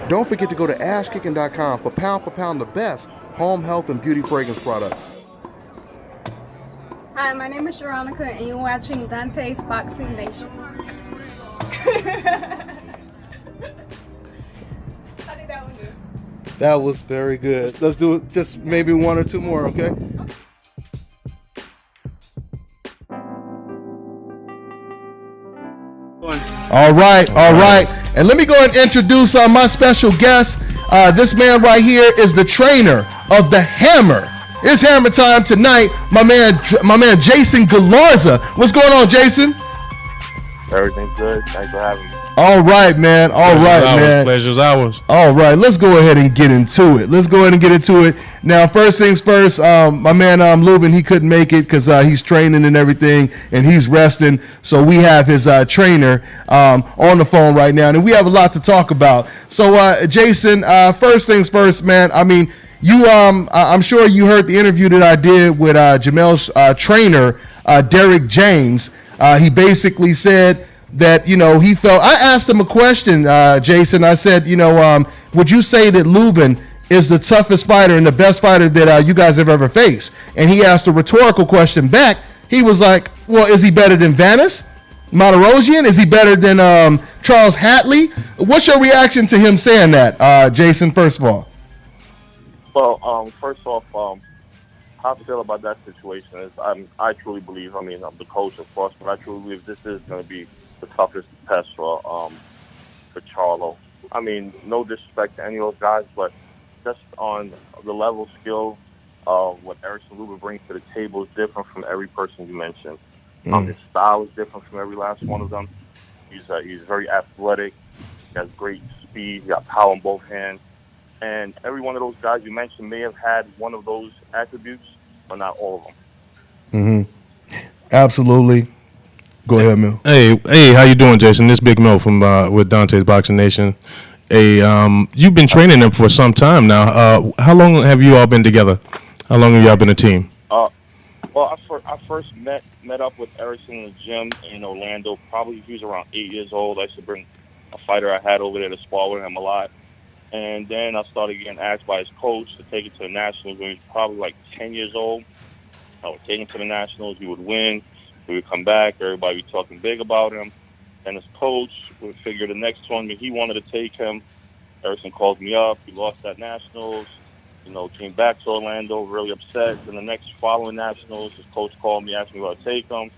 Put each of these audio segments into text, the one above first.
Don't forget to go to ashkicking.com for pound the best home health and beauty fragrance products. Hi, my name is Veronica, and you're watching Dante's Boxing Nation. How did that one do? That was very good. Let's do it, just maybe one or two more, okay? All right. And let me go and introduce my special guest. This man right here is the trainer of the Hammer. It's Hammer time tonight. My man Jason Galarza. What's going on, Jason? Everything's good. Thanks for having me. All right, man. Pleasure's ours. All right, let's go ahead and get into it. Now, first things first, my man Lubin, he couldn't make it because he's training and everything, and he's resting. So we have his trainer on the phone right now, and we have a lot to talk about. So, Jason, first things first, man. I mean, I'm sure you heard the interview that I did with Jamel's trainer, Derek James. He basically said that, he felt, I asked him a question, Jason. I said, would you say that Lubin is the toughest fighter and the best fighter that you guys have ever faced? And he asked a rhetorical question back. He was like, well, is he better than Vanis Martirosyan? Is he better than Charles Hatley? What's your reaction to him saying that, Jason, first of all? Well, first off, how I feel about that situation is I truly believe, I'm the coach, of course, but I truly believe this is going to be the toughest test for Charlo. No disrespect to any of those guys, but just on the level of skill of what Erickson Lubin brings to the table is different from every person you mentioned. His style is different from every last one of them. He's very athletic. He has great speed. He got power in both hands. And every one of those guys you mentioned may have had one of those attributes, but not all of them. Mm-hmm. Absolutely. Go ahead, Mil. Hey, how you doing, Jason? This Big Mil from with Dante's Boxing Nation. Hey, you've been training them for some time now. How long have you all been together? How long have y'all been a team? Well, I first met up with Erickson in the gym in Orlando. Probably he was around 8 years old. I used to bring a fighter I had over there to spar with him a lot. And then I started getting asked by his coach to take it to the Nationals when he was probably like 10 years old. I would take him to the Nationals. He would win. He would come back. Everybody would be talking big about him. And his coach would figure the next one he wanted to take him. Erickson called me up. He lost that Nationals. Came back to Orlando, really upset. Then the next following Nationals, his coach called me, asked me if I'd take him.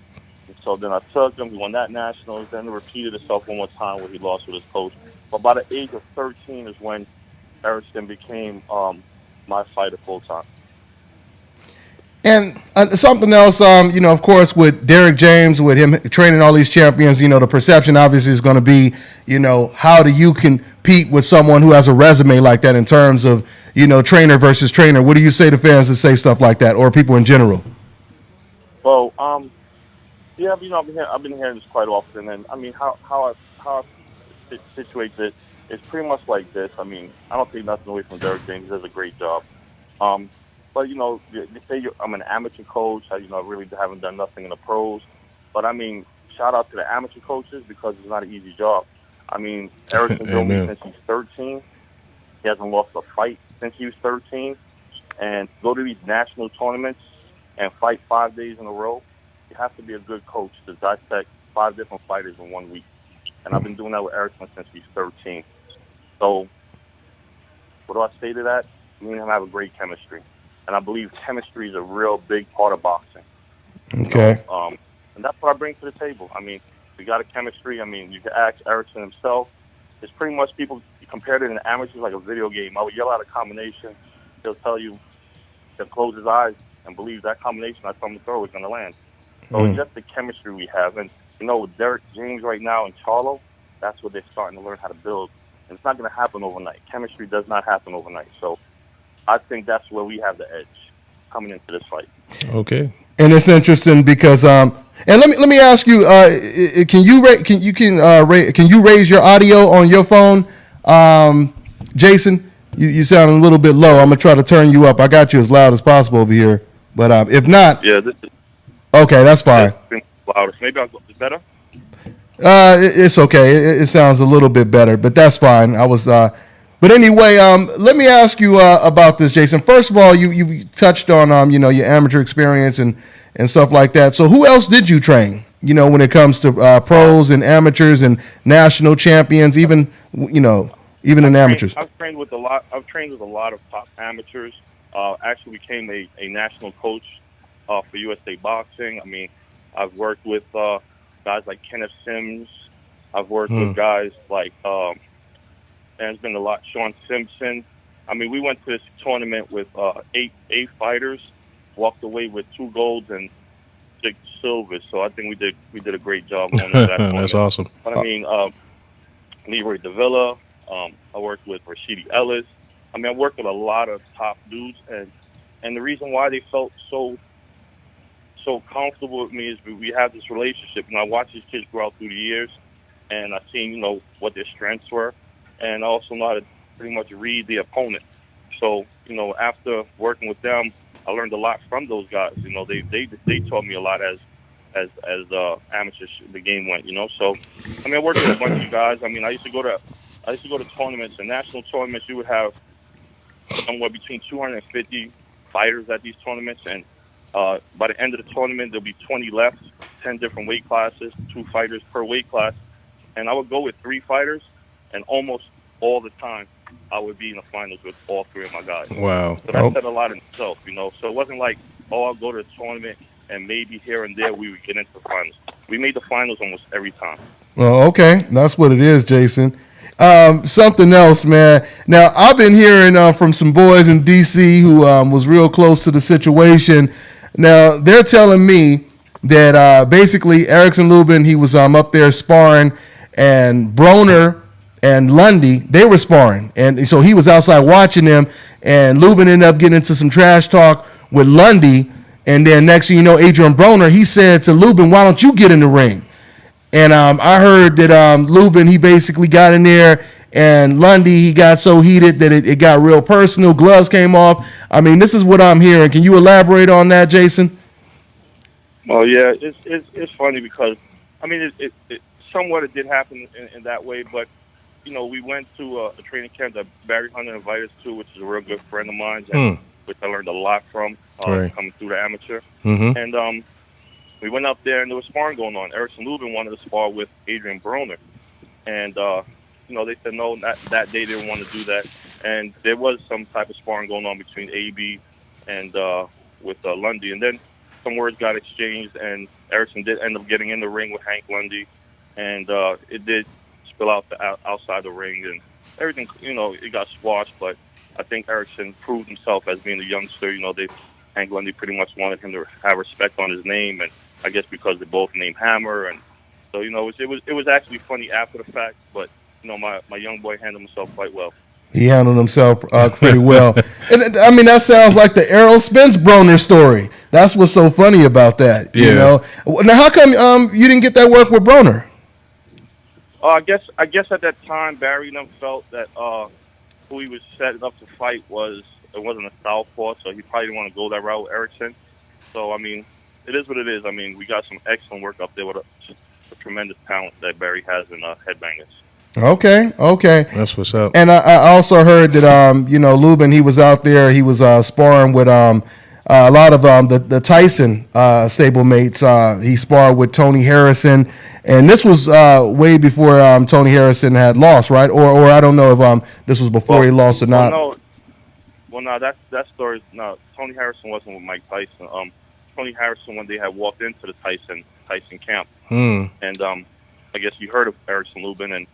And so then I took him. He won that Nationals. Then it repeated itself one more time where he lost with his coach. But by the age of 13 is when Erickson became my fighter full time. And something else, of course, with Derek James, with him training all these champions, the perception obviously is going to be, how do you compete with someone who has a resume like that in terms of, trainer versus trainer? What do you say to fans that say stuff like that, or people in general? Well, yeah, I've been hearing this quite often, and how I situate it is pretty much like this. I don't take nothing away from Derek James. He does a great job. But, they say I'm an amateur coach. I really haven't done nothing in the pros. But, shout out to the amateur coaches because it's not an easy job. Ericsson's known me since he's 13. He hasn't lost a fight since he was 13. And to go to these national tournaments and fight 5 days in a row, you have to be a good coach to dissect 5 different fighters in 1 week. And I've been doing that with Erickson since he's 13. So what do I say to that? Me and him have a great chemistry. And I believe chemistry is a real big part of boxing. Okay. And that's what I bring to the table. We got a chemistry. You can ask Erickson himself. It's pretty much people compared it in amateurs like a video game. I would yell out a combination. He'll tell you, he'll close his eyes and believe that combination I told him to throw is going to land. So it's just the chemistry we have. And, with Derek James right now and Charlo, that's what they're starting to learn how to build. And it's not going to happen overnight. Chemistry does not happen overnight. So I think that's where we have the edge coming into this fight. Okay. And it's interesting because and let me ask you, can you raise your audio on your phone, Jason? You sound a little bit low. I'm gonna try to turn you up. I got you as loud as possible over here, but if not, okay, that's fine. Maybe I'll go better. It's okay. It sounds a little bit better, but that's fine. I was But anyway, let me ask you about this, Jason. First of all, you touched on your amateur experience and stuff like that. So who else did you train? When it comes to pros and amateurs and national champions, even even in amateurs. I've trained with a lot. I've trained with a lot of top amateurs. Actually became a national coach for USA Boxing. I mean, I've worked with guys like Kenneth Sims. I've worked with guys like. There's been a lot. Sean Simpson. I mean, we went to this tournament with eight fighters, walked away with 2 golds and 6 silvers. So I think we did a great job on that tournament. That's awesome. But I mean, Leroy Davila. I worked with Rashidi Ellis. I mean, I worked with a lot of top dudes, and the reason why they felt so comfortable with me is we have this relationship. I watched these kids grow out through the years, and I seen what their strengths were. And I also know how to pretty much read the opponent. So, after working with them, I learned a lot from those guys. They taught me a lot as amateurs the game went. So, I mean, I worked with a bunch of guys. I mean, I used to go to tournaments and national tournaments. You would have somewhere between 250 fighters at these tournaments, and by the end of the tournament, there'll be 20 left, 10 different weight classes, 2 fighters per weight class, and I would go with 3 fighters. And almost all the time, I would be in the finals with all 3 of my guys. Wow. So that said a lot in itself, So it wasn't like, I'll go to a tournament and maybe here and there we would get into the finals. We made the finals almost every time. Well, okay. That's what it is, Jason. Something else, man. Now, I've been hearing from some boys in D.C. who was real close to the situation. Now, they're telling me that basically Erickson Lubin, he was up there sparring, and Broner and Lundy, they were sparring. And so he was outside watching them, and Lubin ended up getting into some trash talk with Lundy. And then next thing you know, Adrian Broner, he said to Lubin, why don't you get in the ring? And I heard that Lubin, he basically got in there, and Lundy, he got so heated that it got real personal. Gloves came off. I mean, this is what I'm hearing. Can you elaborate on that, Jason? Well, yeah, it's funny because, I mean, it somewhat it did happen in that way, but we went to a training camp that Barry Hunter invited us to, which is a real good friend of mine, and which I learned a lot from coming through the amateur. And we went up there, and there was sparring going on. Erickson Lubin wanted to spar with Adrian Broner, and they said no, that day they didn't want to do that. And there was some type of sparring going on between AB and with Lundy, and then some words got exchanged, and Erickson did end up getting in the ring with Hank Lundy, and it did spill out outside the ring, and everything, it got squashed. But I think Erickson proved himself as being a youngster. Hank Lundy pretty much wanted him to have respect on his name, and I guess because they're both named Hammer, and so it was actually funny after the fact. But my young boy handled himself quite well. He handled himself pretty well. And I mean, that sounds like the Errol Spence Broner story. That's what's so funny about that. Yeah. Now, how come you didn't get that work with Broner? I guess at that time Barry and them felt that who he was setting up to fight wasn't a southpaw, so he probably didn't want to go that route with Erickson. So I mean, it is what it is. I mean, we got some excellent work up there with a tremendous talent that Barry has in headbangers. Okay. That's what's up. And I also heard that Lubin, he was out there, he was sparring with a lot of the Tyson stablemates. He sparred with Tony Harrison, and this was way before Tony Harrison had lost, right? Or I don't know if this was before he lost or not. No, that story. No, Tony Harrison wasn't with Mike Tyson. Tony Harrison, when they had walked into the Tyson camp, and I guess you heard of Erickson Lubin, and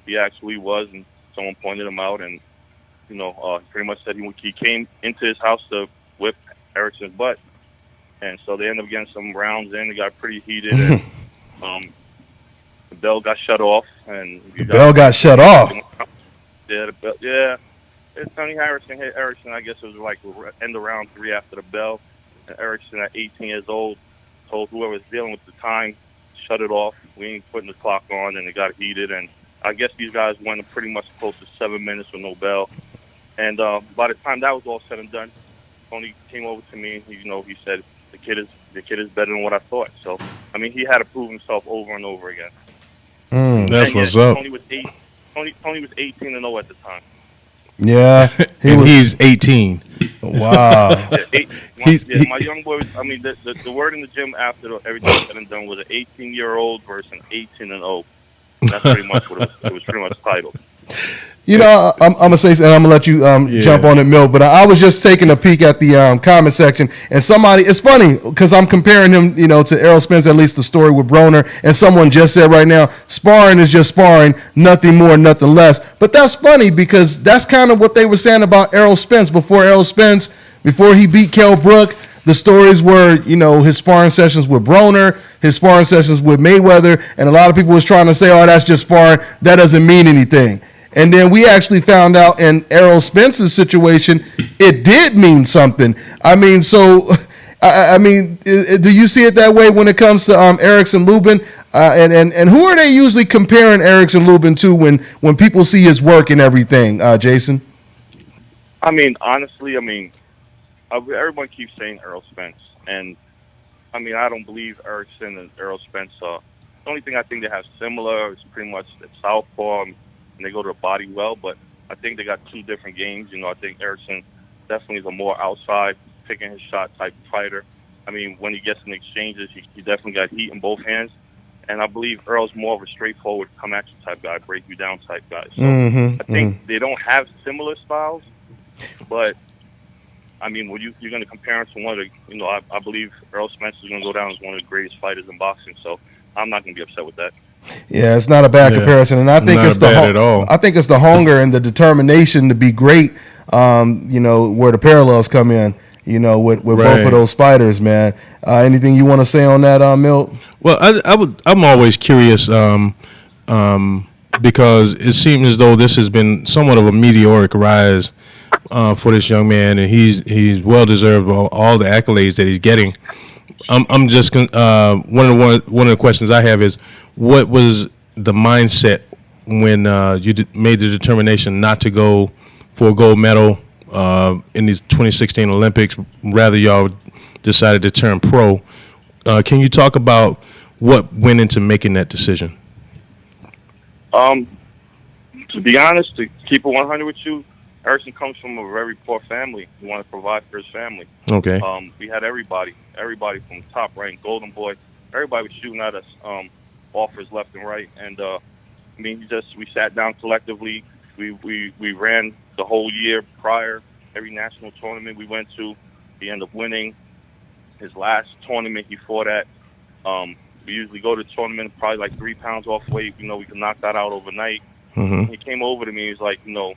he actually was, and someone pointed him out, and he pretty much said he came into his house to whip Erickson's butt, and so they ended up getting some rounds in. It got pretty heated, and the bell got shut off, and the bell got shut off. Yeah, the bell. Yeah, Tony Harrison hit Erickson. I guess it was like end of round 3 after the bell, and Erickson at 18 years old told whoever was dealing with the time, shut it off. We ain't putting the clock on, and it got heated, and I guess these guys went pretty much close to 7 minutes with no bell. And by the time that was all said and done, Tony came over to me. He said the kid is better than what I thought. So I mean, he had to prove himself over and over again. That's what's up. Tony was 18-0 at the time. Yeah, he's 18. Wow. My young boy. I mean, the word in the gym after everything said and done was an 18-year-old versus an 18-0. That's pretty much what it was pretty much titled. You know, I'm gonna say, and I'm gonna let you jump on it, Mill. But I was just taking a peek at the comment section, and somebody, it's funny because I'm comparing him, you know, to Errol Spence. At least the story with Broner, and someone just said right now, sparring is just sparring, nothing more, nothing less. But that's funny because that's kind of what they were saying about Errol Spence before he beat Kell Brook. The stories were, you know, his sparring sessions with Broner, his sparring sessions with Mayweather, and a lot of people was trying to say, oh, that's just sparring. That doesn't mean anything. And then we actually found out in Errol Spence's situation, it did mean something. I mean, so, do you see it that way when it comes to Erickson Lubin? And who are they usually comparing Erickson Lubin to when people see his work and everything, Jason? I mean, honestly, everyone keeps saying Errol Spence. And, I mean, I don't believe Erickson and Errol Spence. The only thing I think they have similar is pretty much the southpaw. And they go to the body well, but I think they got two different games. You know, I think Erickson definitely is a more outside, picking his shot type fighter. I mean, when he gets in exchanges, he definitely got heat in both hands. And I believe Earl's more of a straightforward, come at you type guy, break you down type guy. So I think they don't have similar styles, but I mean, when you're going to compare him to one of the, you know, I believe Errol Spence is going to go down as one of the greatest fighters in boxing. So I'm not going to be upset with that. Yeah, it's not a bad comparison, and I think it's I think it's the hunger and the determination to be great. You know, where the parallels come in. You know, with both of those fighters, man. Anything you want to say on that, Milt? Well, I'm always curious because it seems as though this has been somewhat of a meteoric rise for this young man, and he's well deserved all the accolades that he's getting. I'm just one of the questions I have is, what was the mindset when you made the determination not to go for a gold medal in these 2016 Olympics? Rather, y'all decided to turn pro. Can you talk about what went into making that decision? To be honest, to keep it 100 with you, Erickson comes from a very poor family. He wanted to provide for his family. Okay. We had everybody from top rank, Golden Boy, everybody was shooting at us, offers left and right. And I mean, we sat down collectively. We ran the whole year prior. Every national tournament we went to, he ended up winning. His last tournament he fought at, we usually go to the tournament probably like 3 pounds off weight. You know, we can knock that out overnight. Mm-hmm. He came over to me. He's like, I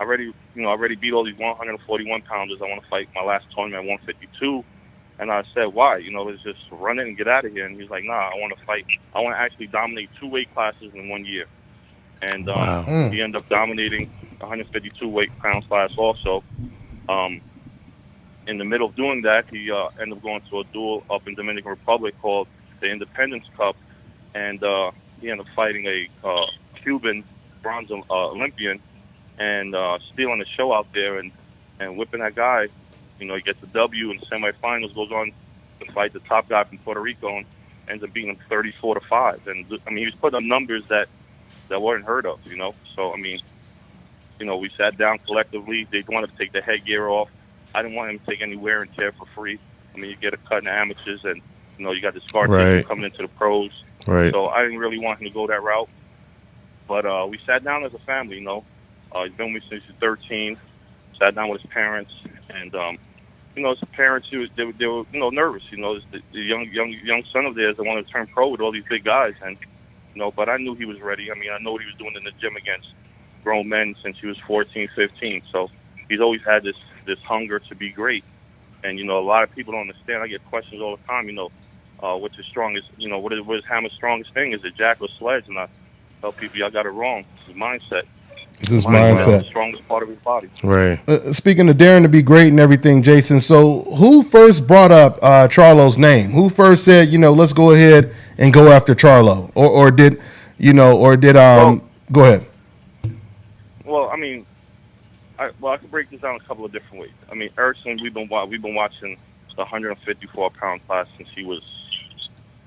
already beat all these 141 pounders. I want to fight my last tournament at 152. And I said, why? Let's just run it and get out of here. And he's like, nah, I want to fight. I want to actually dominate 2 weight classes in 1 year. And he ended up dominating 152 weight pound class also. In the middle of doing that, he ended up going to a duel up in Dominican Republic called the Independence Cup. And he ended up fighting a Cuban bronze Olympian and stealing the show out there and whipping that guy. He gets a W in the semifinals, goes on to fight the top guy from Puerto Rico and ends up beating him 34-5. And I mean, he was putting up numbers that weren't heard of, So I mean, we sat down collectively. They wanted to take the headgear off. I didn't want him to take any wear and tear for free. I mean, you get a cut in the amateurs, and you got the scar tissue coming into the pros. Right. So I didn't really want him to go that route. But we sat down as a family. He's been with me since he was 13. Sat down with his parents, and his parents, they were nervous. The young son of theirs that wanted to turn pro with all these big guys, and but I knew he was ready. I mean, I know what he was doing in the gym against grown men since he was 14, 15. So he's always had this hunger to be great. And a lot of people don't understand. I get questions all the time. What's his strongest? What is Hammer's strongest thing? Is it jack or sledge? And I tell people, y'all got it wrong. It's his mindset. It's his mindset. The strongest part of his body. Right. Speaking of daring to be great and everything, Jason. So, who first brought up Charlo's name? Who first said, let's go ahead and go after Charlo, or did go ahead? Well, I mean, I can break this down a couple of different ways. I mean, Erickson, we've been watching the 154-pound class since he was,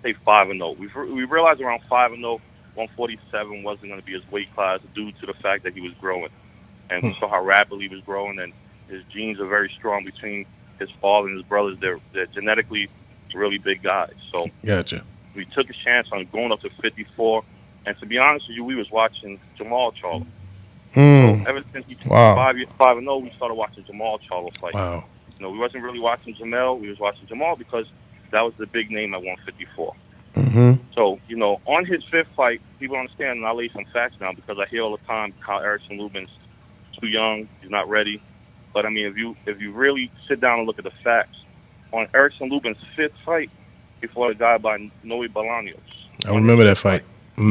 say, 5-0. We realized around 5-0. 147 wasn't going to be his weight class due to the fact that he was growing. and we saw how rapidly he was growing, and his genes are very strong between his father and his brothers. They're genetically really big guys. So Gotcha. we took a chance on going up to 54. And to be honest with you, we was watching Jamal Charlo. So ever since he Wow. 5-0, we started watching Jamal Charlo fight. Wow. You know, we wasn't really watching Jamel. We was watching Jamal because that was the big name at 154. So, you know, on his fifth fight, people understand, and I'll lay some facts down because I hear all the time how Erickson Lubin's too young, he's not ready. But I mean, if you really sit down and look at the facts, on Erickson Lubin's fifth fight, he fought a guy by Noe Bolaños. I remember that fight. 2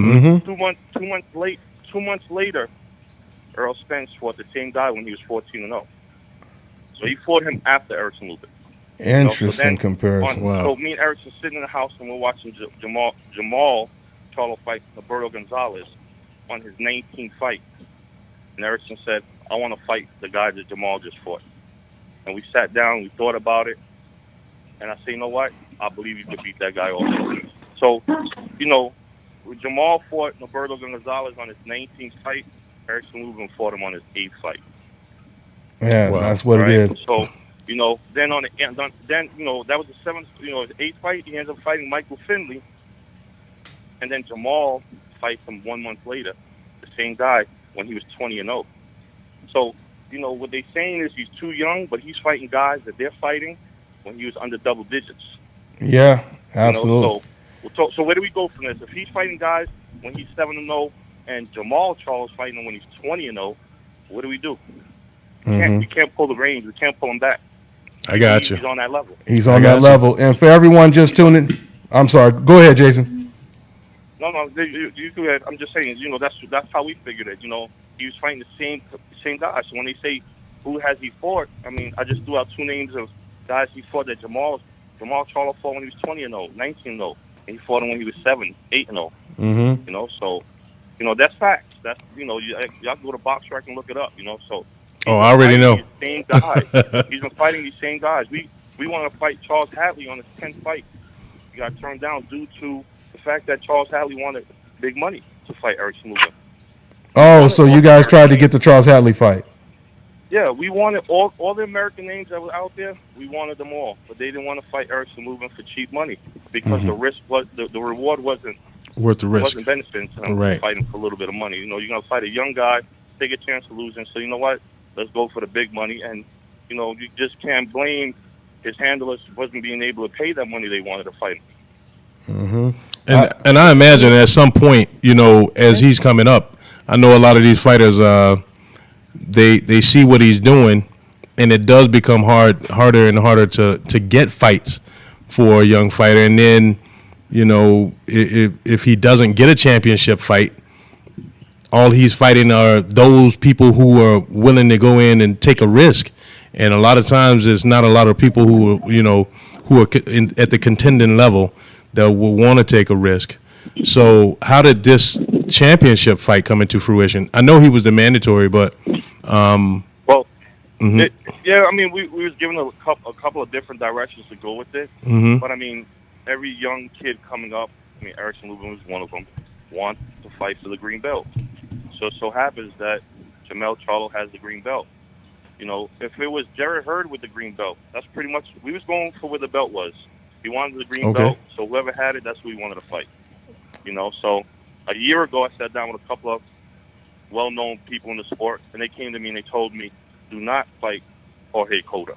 months later, Earl Spence fought the same guy when he was 14-0. So he fought him after Erickson Lubin. Interesting comparison. Wow. So me and Erickson sitting in the house and we're watching Jamal Charlo fight Roberto Gonzalez on his 19th fight. And Erickson said, I want to fight the guy that Jamal just fought. And we sat down, we thought about it, and I said, you know what? I believe you could beat that guy also. So, you know, Jamal fought Roberto Gonzalez on his 19th fight. Erickson Lubin fought him on his 8th fight. Yeah, that's what it is. So, you know, then you know, that was the seventh, you know, his 8th fight. He ends up fighting Michael Finley, and then Jamal fights him 1 month later, the same guy when he was 20-0. So, you know, what they're saying is he's too young, but he's fighting guys that they're fighting when he was under double digits. Yeah, absolutely. You know, so where do we go from this? If he's fighting guys when he's 7-0 and Jamal Charlo's fighting him when he's 20-0, what do we do? We can't pull the reins. We can't pull him back. I got you. He's on that level. He's on that level. And for everyone just tuning, I'm sorry. Go ahead, Jason. No, you go ahead. I'm just saying, you know, that's how we figured it. You know, he was fighting the same guys. So when they say who has he fought, I mean, I just threw out two names of guys he fought that Jamal Charlo fought when he was 20-0, 19-0, and he fought him when he was 7, 8-0. You know, so you know that's facts. That's, you know, y'all go to BoxRec and look it up. You know, so. Oh, I already know. Same guys. He's been fighting these same guys. We want to fight Charles Hadley on his 10th fight. He got turned down due to the fact that Charles Hadley wanted big money to fight Erickson Lubin. Oh, so you guys tried to get the Charles Hadley fight? Yeah, we wanted all the American names that were out there. We wanted them all, but they didn't want to fight Erickson Lubin for cheap money because the risk was the reward wasn't worth the risk. Wasn't benefiting to him fighting for a little bit of money. You know, you're gonna fight a young guy, take a chance of losing. So you know what? Let's go for the big money. And you know, you just can't blame his handlers wasn't being able to pay that money they wanted to fight him. And I imagine at some point, you know, as he's coming up, I know a lot of these fighters, they see what he's doing, and it does become harder and harder to get fights for a young fighter. And then, you know, if he doesn't get a championship fight, all he's fighting are those people who are willing to go in and take a risk. And a lot of times, it's not a lot of people who are, you know, who are at the contending level that will want to take a risk. So how did this championship fight come into fruition? I know he was the mandatory, but yeah, I mean, we was given a couple of different directions to go with it. But I mean, every young kid coming up, I mean, Erickson Lubin was one of them, want to fight for the green belt. So happens that Jamel Charlo has the green belt. You know, if it was Jared Hurd with the green belt, that's pretty much, we was going for where the belt was. He wanted the green belt, so whoever had it, that's who he wanted to fight. You know, so a year ago I sat down with a couple of well-known people in the sport, and they came to me and they told me, do not fight Jorge Cota.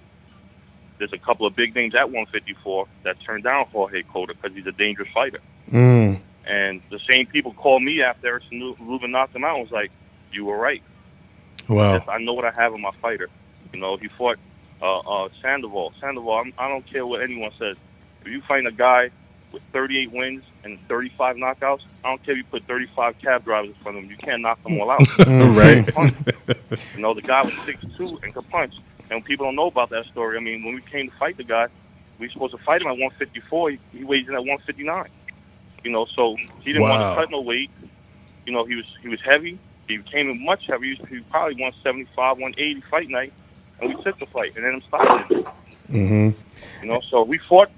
There's a couple of big names at 154 that turned down Jorge Cota because he's a dangerous fighter. And the same people called me after Erickson Lubin knocked him out and was like, you were right. Wow. Yes, I know what I have in my fighter. You know, he fought Sandoval. I don't care what anyone says. If you find a guy with 38 wins and 35 knockouts, I don't care if you put 35 cab drivers in front of him. You can't knock them all out. Right. You know, the guy was 6'2" and could punch. And people don't know about that story. I mean, when we came to fight the guy, we were supposed to fight him at 154. He weighs in at 159. You know, so he didn't want to cut no weight. You know, he was heavy. He became much heavier. He probably 175, 180 fight night, and we took the fight and then stopped him. You know, so we fought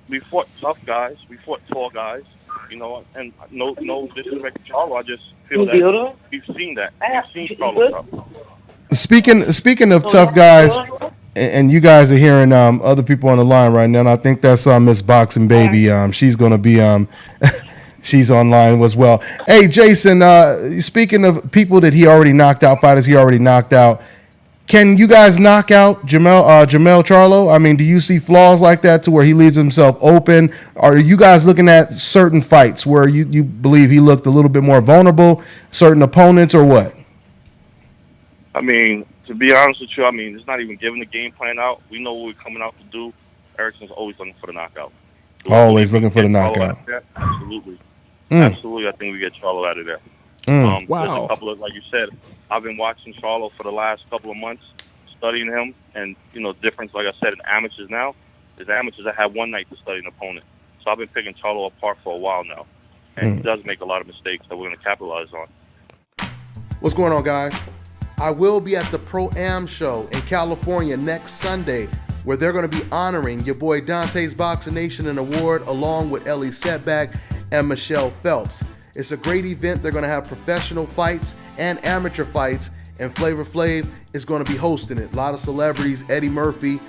tough guys. We fought tall guys. You know, and no disrespect to Charlo. I just feel that we've seen that. We've seen Charlo tough. Speaking of tough guys, and you guys are hearing other people on the line right now, and I think that's Miss Boxing Baby. She's gonna be she's online as well. Hey, Jason. Speaking of people that he already knocked out, fighters he already knocked out. Can you guys knock out Jamel Charlo? I mean, do you see flaws like that to where he leaves himself open? Are you guys looking at certain fights where you believe he looked a little bit more vulnerable, certain opponents, or what? I mean, to be honest with you, I mean, it's not even giving the game plan out. We know what we're coming out to do. Erickson's always looking for the knockout. Always looking for the knockout. Absolutely. Absolutely, I think we get Charlo out of there. Wow. There's a couple of, like you said, I've been watching Charlo for the last couple of months, studying him, and, you know, difference, like I said, in amateurs now, is amateurs that have one night to study an opponent. So I've been picking Charlo apart for a while now, and he does make a lot of mistakes that we're going to capitalize on. What's going on, guys? I will be at the Pro-Am show in California next Sunday, where they're going to be honoring your boy Dante's Boxing Nation an award along with Ellie Setback and Michelle Phelps. It's a great event. They're going to have professional fights and amateur fights, and Flavor Flav is going to be hosting it. A lot of celebrities, Eddie Murphy,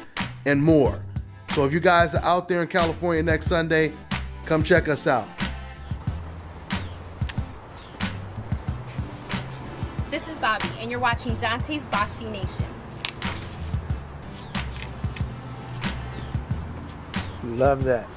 and more. So if you guys are out there in California next Sunday, come check us out. This is Bobby, and you're watching Dante's Boxing Nation. Love that.